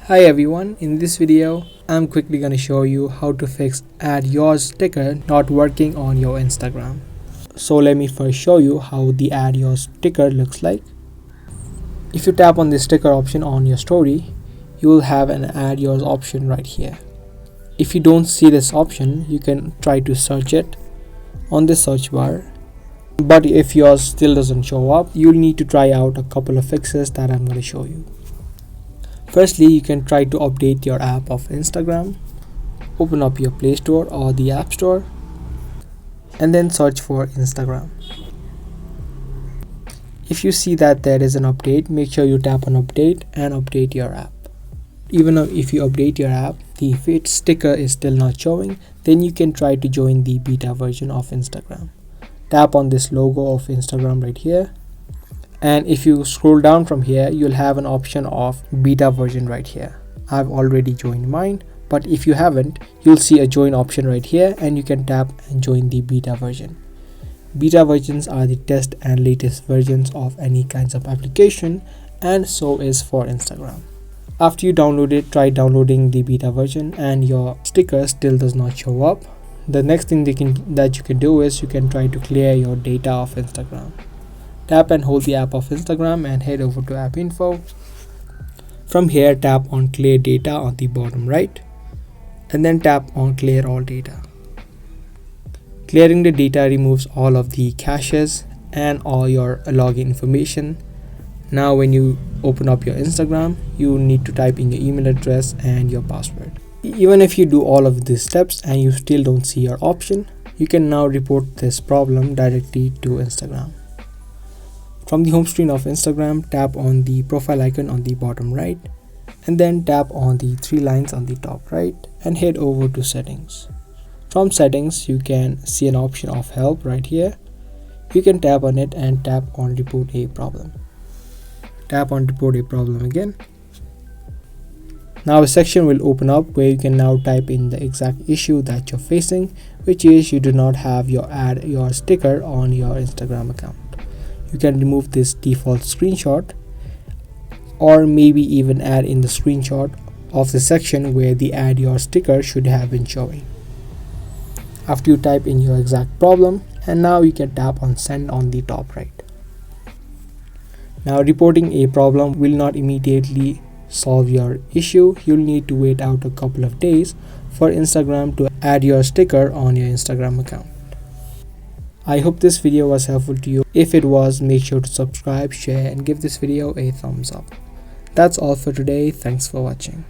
Hi everyone, in this video I'm quickly gonna show you how to fix add yours sticker not working on your Instagram. So let me first show you how the add yours sticker looks like. If you tap on the sticker option on your story, you will have an add yours option right here. If you don't see this option, you can try to search it on the search bar. But if yours still doesn't show up, you'll need to try out a couple of fixes that I'm going to show you. Firstly, you can try to update your app of Instagram. Open up your Play Store or the App Store and then search for Instagram. If you see that there is an update, make sure you tap on update and update your app. Even if you update your app, the fit sticker is still not showing, then you can try to join the beta version of Instagram. Tap on this logo of Instagram right here, and if you scroll down from here, you'll have an option of beta version right here. I've already joined mine, but if you haven't, you'll see a join option right here and you can tap and join the beta version. Beta versions are the test and latest versions of any kinds of application, and so is for Instagram. After you download it, try downloading the beta version and your sticker still does not show up. The next thing that you can do is you can try to clear your data of Instagram. Tap and hold the app of Instagram and head over to app info. From here, tap on clear data on the bottom right and then tap on clear all data. Clearing the data removes all of the caches and all your login information. Now when you open up your Instagram, you need to type in your email address and your password. Even if you do all of these steps and you still don't see your option, you can now report this problem directly to Instagram. From the home screen of Instagram, tap on the profile icon on the bottom right and then tap on the three lines on the top right and head over to settings. From settings, you can see an option of help right here. You can tap on it and tap on report a problem. Tap on report a problem again. Now a section will open up where you can now type in the exact issue that you're facing, which is you do not have your add your sticker on your Instagram account. You can remove this default screenshot or maybe even add in the screenshot of the section where the add your sticker should have been showing. After you type in your exact problem, and now you can tap on send on the top right. Now reporting a problem will not immediately solve your issue. You'll need to wait out a couple of days for Instagram to add your sticker on your Instagram account. I hope this video was helpful to you. If it was, make sure to subscribe, share and give this video a thumbs up. That's all for today. Thanks for watching.